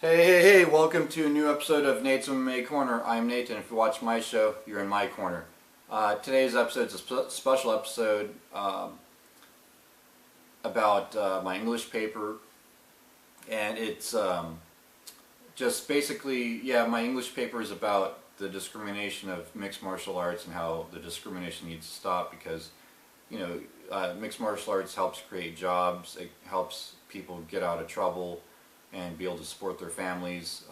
Hey, welcome to a new episode of Nate's MMA Corner. I'm Nate, and if you watch my show, you're in my corner. Today's episode is a special episode about my English paper, and it's just basically, my English paper is about the discrimination of mixed martial arts and how the discrimination needs to stop because, mixed martial arts helps create jobs, it helps people get out of trouble and be able to support their families.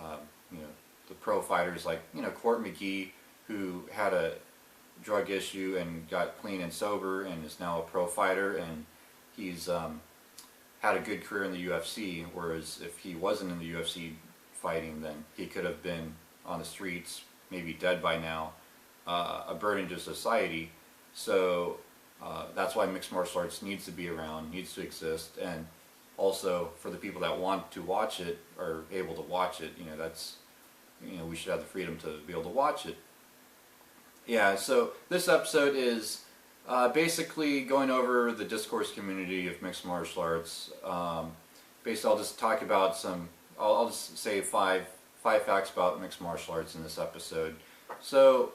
The pro fighters like, Court McGee, who had a drug issue and got clean and sober and is now a pro fighter, and he's had a good career in the UFC, whereas if he wasn't in the UFC fighting, then he could have been on the streets, maybe dead by now, a burden to society. So that's why mixed martial arts needs to be around, needs to exist, and also for the people that want to watch it are able to watch it. We should have the freedom to be able to watch it. So this episode is basically going over the discourse community of mixed martial arts. Basically, I'll just talk about I'll just say five facts about mixed martial arts in this episode. So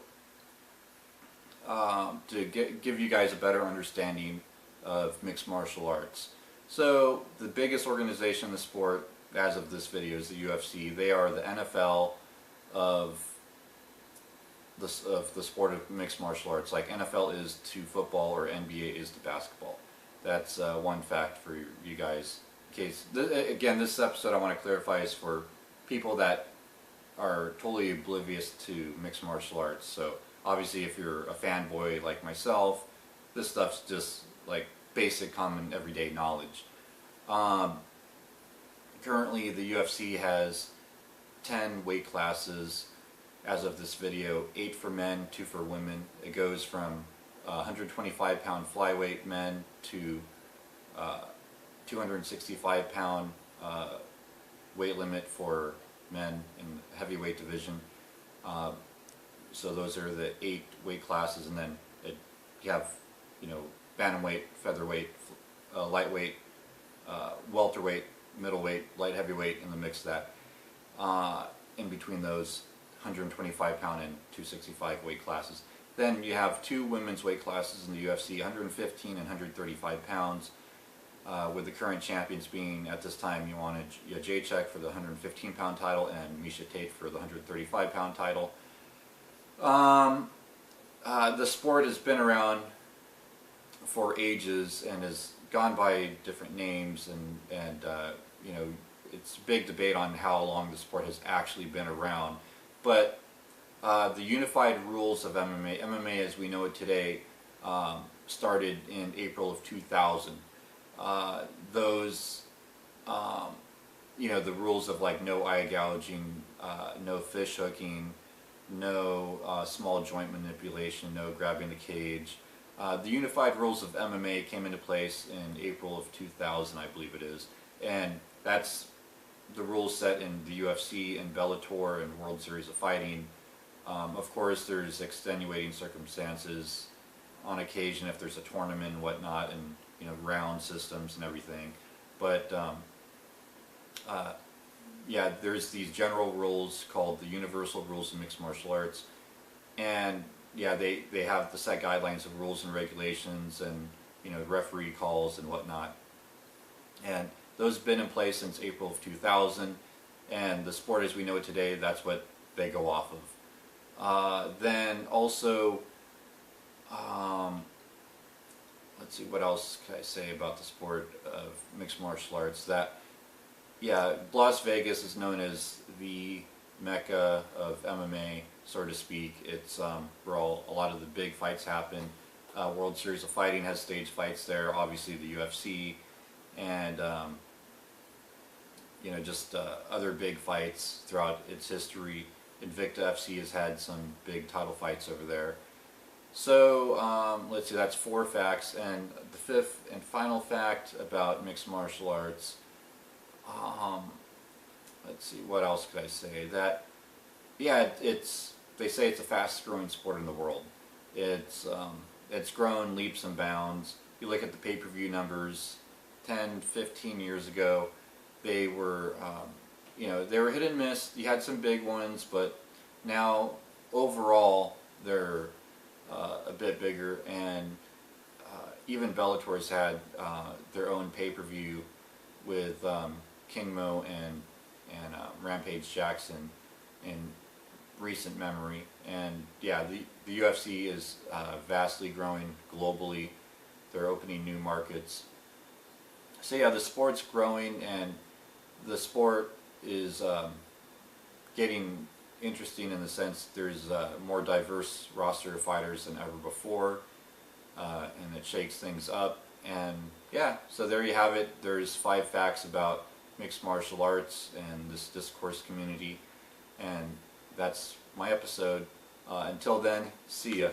to give you guys a better understanding of mixed martial arts. So the biggest organization in the sport, as of this video, is the UFC. They are the NFL of the sport of mixed martial arts, like NFL is to football or NBA is to basketball. That's one fact for you guys. In case again, this episode I want to clarify is for people that are totally oblivious to mixed martial arts. So obviously, if you're a fanboy like myself, this stuff's just like basic, common, everyday knowledge. Currently, the UFC has 10 weight classes. As of this video, 8 for men, 2 for women. It goes from 125-pound flyweight men to 265-pound weight limit for men in the heavyweight division. So those are the 8 weight classes, and then you have, bantamweight, featherweight, lightweight, welterweight, middleweight, light heavyweight in the mix of that. In between those 125-pound and 265 weight classes. Then you have 2 women's weight classes in the UFC, 115 and 135 pounds, with the current champions being, at this time, Joanna Jacek for the 115-pound title and Miesha Tate for the 135-pound title. The sport has been around for ages and has gone by different names, and it's a big debate on how long the sport has actually been around. But the unified rules of MMA as we know it today, started in April of 2000. The rules of like no eye gouging, no fish hooking, no small joint manipulation, no grabbing the cage. The unified rules of MMA came into place in April of 2000, I believe it is, and that's the rules set in the UFC and Bellator and World Series of Fighting. Of course, there's extenuating circumstances on occasion if there's a tournament and whatnot, and round systems and everything. But there's these general rules called the Universal Rules of Mixed Martial Arts, and they have the set guidelines of rules and regulations and referee calls and whatnot, and those have been in place since April of 2000, and the sport as we know it today, that's what they go off of. Then also, let's see, what else can I say about the sport of mixed martial arts? Las Vegas is known as the Mecca of MMA, so to speak. It's where a lot of the big fights happen. World Series of Fighting has stage fights there, obviously the UFC, and other big fights throughout its history. Invicta FC has had some big title fights over there. So let's see, that's 4 facts, and the 5th and final fact about mixed martial arts. Let's see, what else could I say? They say it's the fastest growing sport in the world. It's grown leaps and bounds. You look at the pay-per-view numbers 10, 15 years ago, they were they were hit and miss. You had some big ones, but now overall they're a bit bigger, and even Bellator's had their own pay-per-view with King Mo and Rampage Jackson in recent memory. And yeah, the UFC is vastly growing globally. They're opening new markets. So yeah, the sport's growing, and the sport is getting interesting in the sense there's a more diverse roster of fighters than ever before, and it shakes things up. And yeah, so there you have it. There's 5 facts about mixed martial arts and this discourse community, and that's my episode. Until then, see ya.